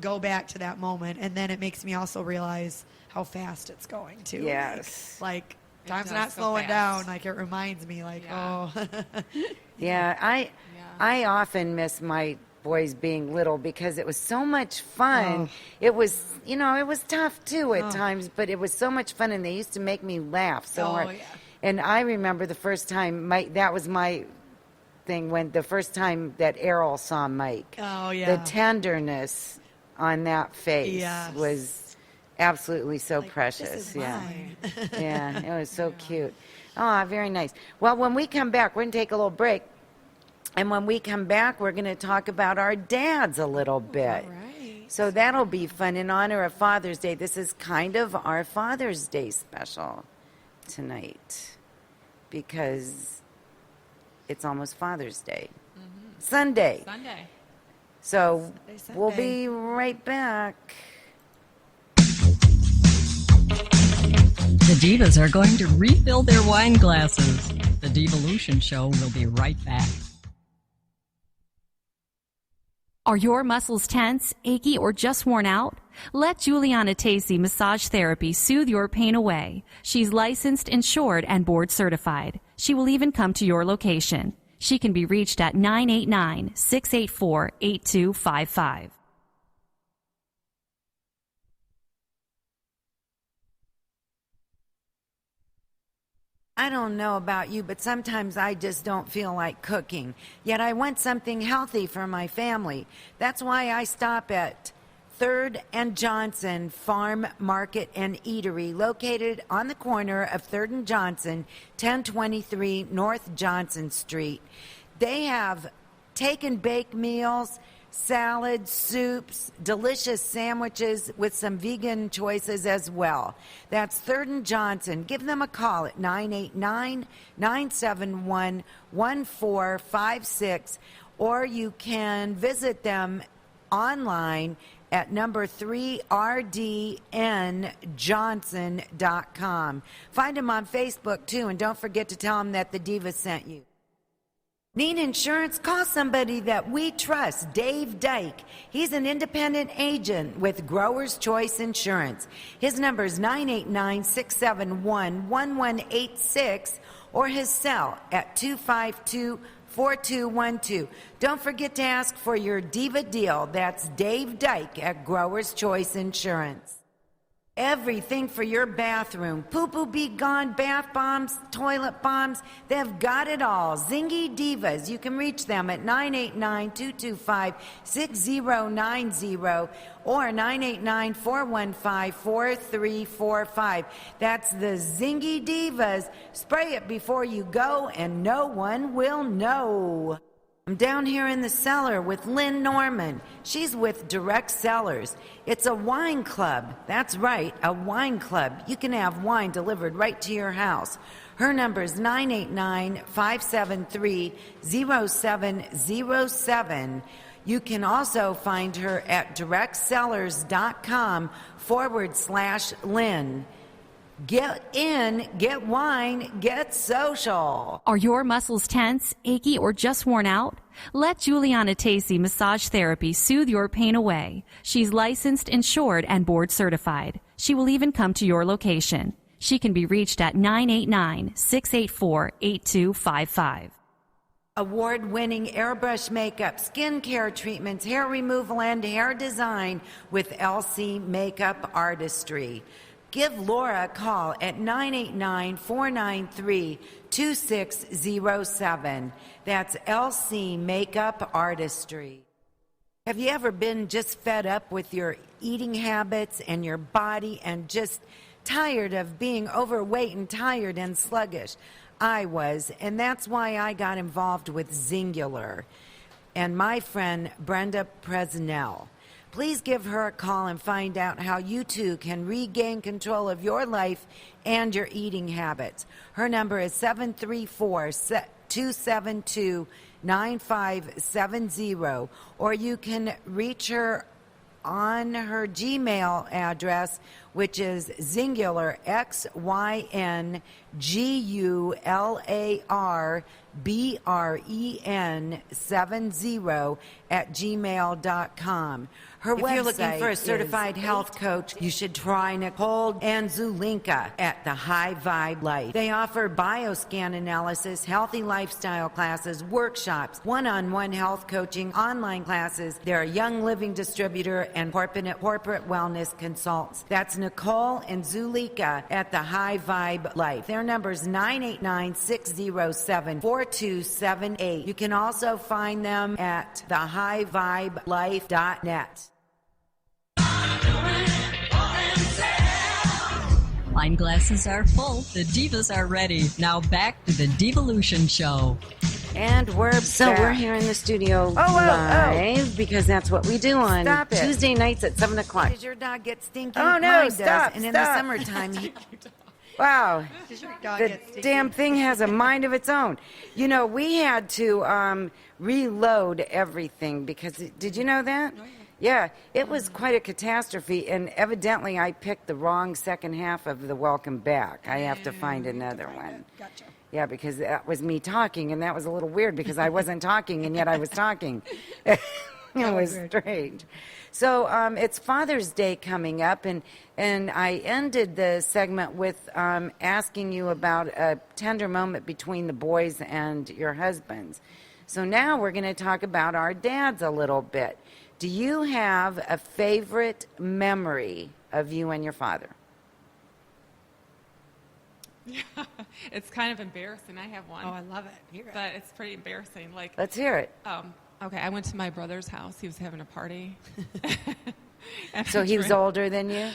go back to that moment. And then it makes me also realize how fast it's going too. Yes. Like time's does not go slowing fast. down. Like it reminds me like, Yeah. oh. Yeah, I often miss my boys being little because it was so much fun. It was, it was tough too at times, but it was so much fun, and they used to make me laugh so hard. Yeah. And I remember the first time that was my thing, when the first time that Errol saw Mike. Oh, yeah. The tenderness on that face was absolutely so Like, precious. this is yeah. mine. Yeah, it was so cute. Oh, very nice. Well, when we come back, we're going to take a little break. And when we come back, we're going to talk about our dads a little bit. All right. So that'll be fun in honor of Father's Day. This is kind of our Father's Day special tonight because it's almost Father's Day. Sunday. So Sunday. we'll be right back. The divas are going to refill their wine glasses. The Devolution Show will be right back. Are your muscles tense, achy, or just worn out? Let Juliana Tacey Massage Therapy soothe your pain away. She's licensed, insured, and board certified. She will even come to your location. She can be reached at 989-684-8255. I don't know about you, but sometimes I just don't feel like cooking. Yet I want something healthy for my family. That's why I stop at 3rd and Johnson Farm Market and Eatery, located on the corner of 3rd and Johnson, 1023 North Johnson Street. They have take and bake meals, salads, soups, delicious sandwiches with some vegan choices as well. That's 3rd and Johnson. Give them a call at 989-971-1456, or you can visit them online at number 3rdnjohnson.com. Find them on Facebook too, and don't forget to tell them that the Diva sent you. Need insurance? Call somebody that we trust, Dave Dyke. He's an independent agent with Growers Choice Insurance. His number is 989-671-1186, or his cell at 252-4212. Don't forget to ask for your Diva deal. That's Dave Dyke at Growers Choice Insurance. Everything for your bathroom. Poo-poo be gone, bath bombs, toilet bombs. They've got it all. Zingy Divas. You can reach them at 989-225-6090 or 989-415-4345. That's the Zingy Divas. Spray it before you go and no one will know. I'm down here in the cellar with Lynn Norman. She's with Direct Sellers. It's a wine club. That's right, a wine club. You can have wine delivered right to your house. Her number is 989-573-0707. You can also find her at directsellers.com/Lynn. Get in, get wine, get social. Are your muscles tense, achy, or just worn out? Let Juliana Tacey Massage Therapy soothe your pain away. She's licensed, insured, and board certified. She will even come to your location. She can be reached at 989-684-8255. Award-winning airbrush makeup, skincare treatments, hair removal, and hair design with LC Makeup Artistry. Give Laura a call at 989-493-2607. That's LC Makeup Artistry. Have you ever been just fed up with your eating habits and your body and just tired of being overweight and tired and sluggish? I was, and that's why I got involved with Zingular and my friend Brenda Presnell. Please give her a call and find out how you too can regain control of your life and your eating habits. Her number is 734-272-9570, or you can reach her on her Gmail address, which is Zingular, XYNGULARBREN 70 @gmail.com. Her If website you're looking for a is certified health coach, you should try Nicole and Zulinka at the High Vibe Life. They offer bioscan analysis, healthy lifestyle classes, workshops, one-on-one health coaching, online classes. They're a young living distributor and corporate wellness consultants. That's Nicole and Zulinka at the High Vibe Life. Their number is 989-607-4278. You can also find them at thehighvibelife.net. Wine glasses are full. The divas are ready. Now back to the Devolution Show. And we're back. we're here in the studio live because that's what we do on Stop it. Tuesday nights at 7 o'clock. Does your dog get stinky? Oh, no, Mine stop, does. And in the stop. summertime, Wow. Does your dog The get stinky? damn thing has a mind of its own. You know, we had to reload everything because, did you know that? Yeah, it was quite a catastrophe, and evidently I picked the wrong second half of the Welcome Back. I have to find another one. Gotcha. Yeah, because that was me talking, and that was a little weird because I wasn't talking, and yet I was talking. It was strange. So it's Father's Day coming up, and I ended the segment with asking you about a tender moment between the boys and your husbands. So now we're going to talk about our dads a little bit. Do you have a favorite memory of you and your father? Yeah, it's kind of embarrassing. I have one. Oh, I love it. Hear it. But it's pretty embarrassing. Like, Let's hear it. okay, I went to my brother's house. He was having a party. So he was older than you?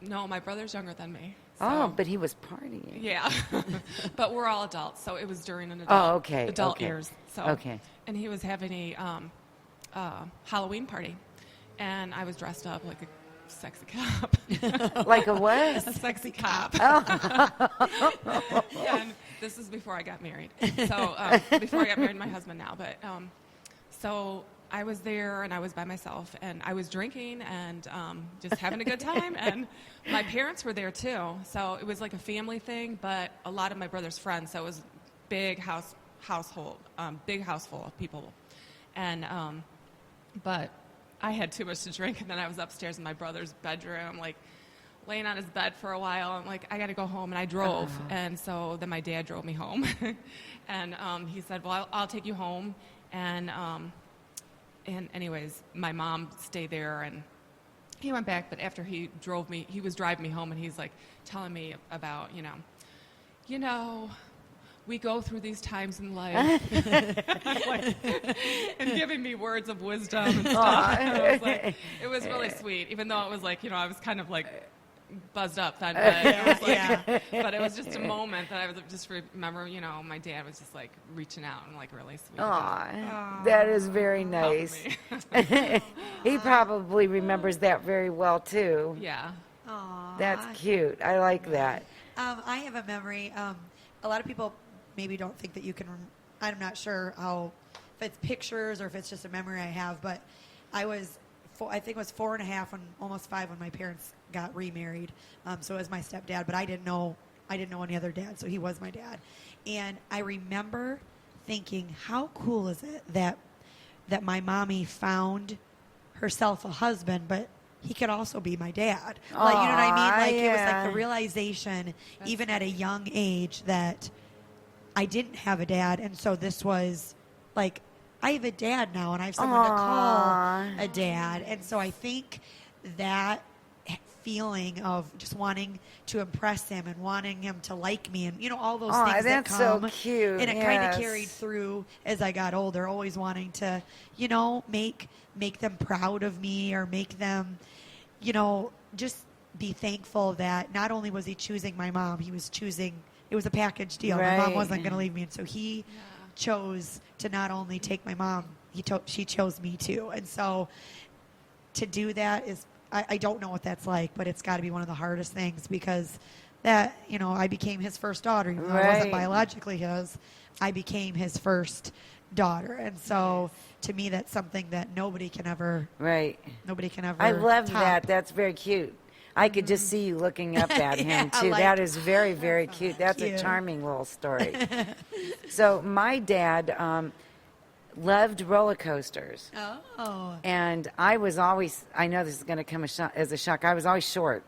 No, my brother's younger than me. Oh, So- but he was partying. Yeah, but we're all adults, so it was during an Oh, adult okay. years. So Okay. and he was having a Halloween party, and I was dressed up like a sexy cop. Like a what? A sexy cop. And this is before I got married. So before I got married to my husband now, but so I was there and I was by myself and I was drinking and just having a good time, and my parents were there too. So it was like a family thing, but a lot of my brother's friends. So it was big household, big house full of people, and but I had too much to drink, and then I was upstairs in my brother's bedroom, like laying on his bed for a while. I'm like, I got to go home, and I drove, and so then my dad drove me home, and he said, well, I'll take you home, and anyways, my mom stayed there, and he went back, but after he was driving me home, and he's like telling me about, you know, we go through these times in life, like, and giving me words of wisdom and stuff. And I was like, it was really sweet, even though it was like, I was kind of like buzzed up then, but it was like, but it was just a moment that I was just remember, my dad was just like reaching out and like really sweet. Aw, that is very nice. He probably remembers that very well too. Yeah. Aw. That's cute. I like that. I have a memory. A lot of people maybe don't think that you can. I'm not sure if it's pictures or if it's just a memory I have. But I think it was 4.5 and almost 5 when my parents got remarried. So it was my stepdad, but I didn't know any other dad, so he was my dad. And I remember thinking, how cool is it that my mommy found herself a husband, but he could also be my dad. Like, you know what I mean? Like, it was like the realization, even at a young age, that I didn't have a dad. And so this was like, I have a dad now, and I have someone to call a dad. And so I think that feeling of just wanting to impress him and wanting him to like me and, all those things that that's come. so cute. And it kind of carried through as I got older, always wanting to, make them proud of me or make them, just be thankful that not only was he choosing my mom, he was choosing, it was a package deal. My mom wasn't going to leave me. And so he chose to not only take my mom, she chose me too. And so to do that is, I don't know what that's like, but it's got to be one of the hardest things because that, I became his first daughter. Even though I wasn't biologically his, I became his first daughter. And so to me, that's something that nobody can ever I love top. that. That's very cute. I could just see you looking up at him, too. like that is very, very cute. That's cute. a charming little story. So my dad, loved roller coasters. Oh. And I was always, I know this is going to come as a shock, I was always short.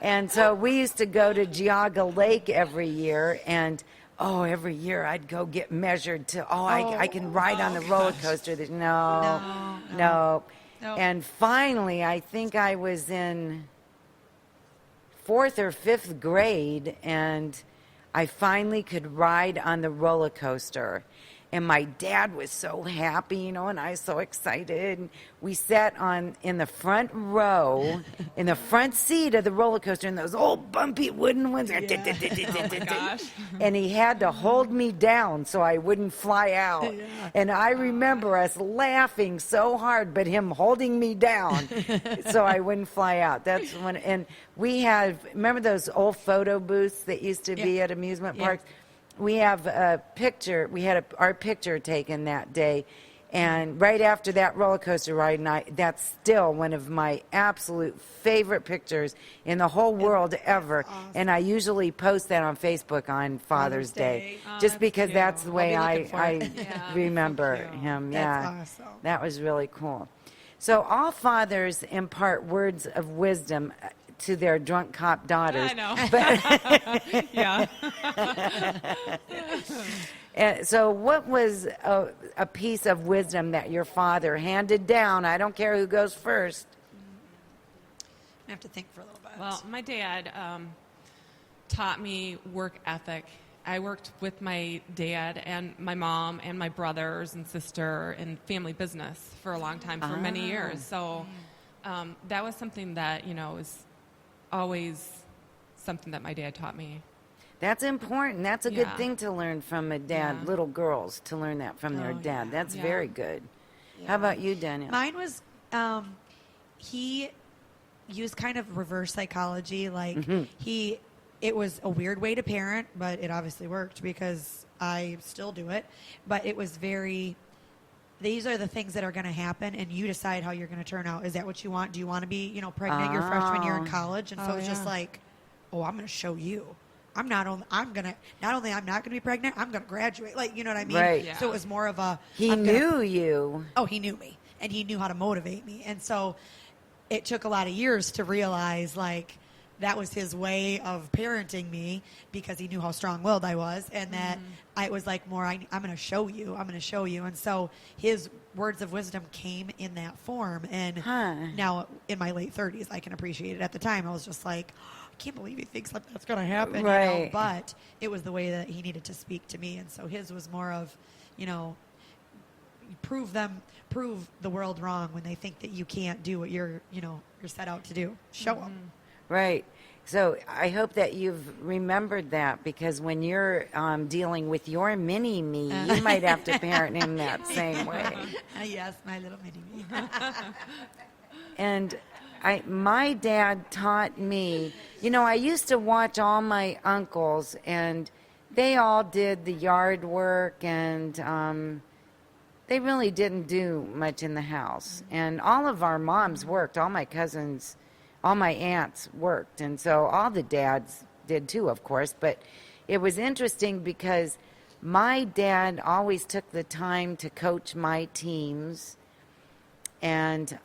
And so we used to go to Geauga Lake every year, and every year I'd go get measured to, I can ride on the roller coaster. No. And finally, I think I was in 4th or 5th grade, and I finally could ride on the roller coaster. And my dad was so happy, and I was so excited. And we sat in the front row, in the front seat of the roller coaster, in those old bumpy wooden ones. Oh my gosh. And he had to hold me down so I wouldn't fly out. Yeah. And I remember us laughing so hard, but him holding me down so I wouldn't fly out. That's when, and we remember those old photo booths that used to be at amusement parks? We have a picture. We had our picture taken that day, and right after that roller coaster ride, and that's still one of my absolute favorite pictures in the whole world ever. Awesome. And I usually post that on Facebook on Father's Day, just because cute. that's the way I'll be looking for I it. remember so cute. him. That's awesome. That was really cool. So all fathers impart words of wisdom to their drunk cop daughters. I know. But Yeah. so what was a piece of wisdom that your father handed down? I don't care who goes first. I have to think for a little bit. Well, my dad taught me work ethic. I worked with my dad and my mom and my brothers and sister in family business for a long time, for many years. So that was something that, was always something that my dad taught me. That's important. That's a good Yeah. thing to learn from a dad. Yeah. Little girls to learn that from their dad. yeah. That's Yeah. very good. How about you, Daniel? Mine was he used kind of reverse psychology. Like it was a weird way to parent, but it obviously worked because I still do it. But it was these are the things that are going to happen, and you decide how you're going to turn out. Is that what you want? Do you want to be, pregnant your freshman year in college? And so it was just like, I'm going to show you. I'm not only I'm not going to be pregnant, I'm going to graduate. Like, you know what I mean? Right. Yeah. So it was more of a He knew you. Oh, he knew me, and he knew how to motivate me. And so it took a lot of years to realize, like, that was his way of parenting me because he knew how strong-willed I was, and that I was like more, I'm going to show you. I'm going to show you. And so his words of wisdom came in that form. And now in my late 30s, I can appreciate it. At the time, I was just like, I can't believe he thinks like that's going to happen. Right. But it was the way that he needed to speak to me. And so his was more of, prove the world wrong when they think that you can't do what you're set out to do. Show them. Right. So I hope that you've remembered that, because when you're dealing with your mini-me, you might have to parent him that same way. Yes, my little mini-me. And my dad taught me, I used to watch all my uncles, and they all did the yard work, and they really didn't do much in the house. And all of our moms worked, all my cousins, all my aunts worked, and so all the dads did too, of course. But it was interesting because my dad always took the time to coach my teams and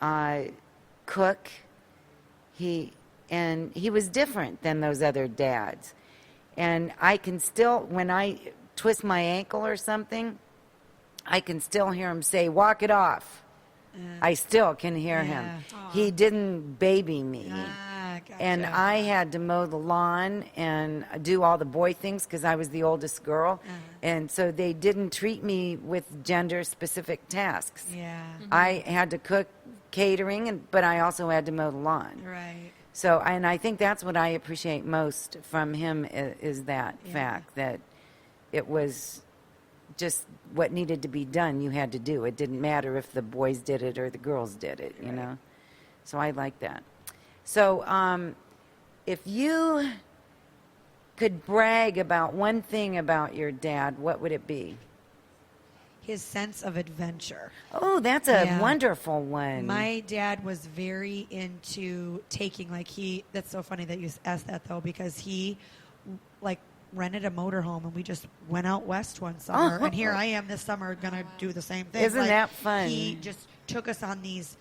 cook. He was different than those other dads. And I can still, when I twist my ankle or something, I can still hear him say, "Walk it off." I still can hear him. He didn't baby me. Gotcha. And I had to mow the lawn and do all the boy things because I was the oldest girl. And so they didn't treat me with gender-specific tasks. Yeah. I had to cook catering, but I also had to mow the lawn. Right. So, and I think that's what I appreciate most from him is that fact that it was just what needed to be done, you had to do. It didn't matter if the boys did it or the girls did it, you know? So I like that. So if you could brag about one thing about your dad, what would it be? His sense of adventure. Oh, that's a wonderful one. My dad was very into taking, that's so funny that you asked that, though, because he, rented a motorhome and we just went out west one summer. And here I am this summer going to do the same thing. Isn't that fun? He just took us on these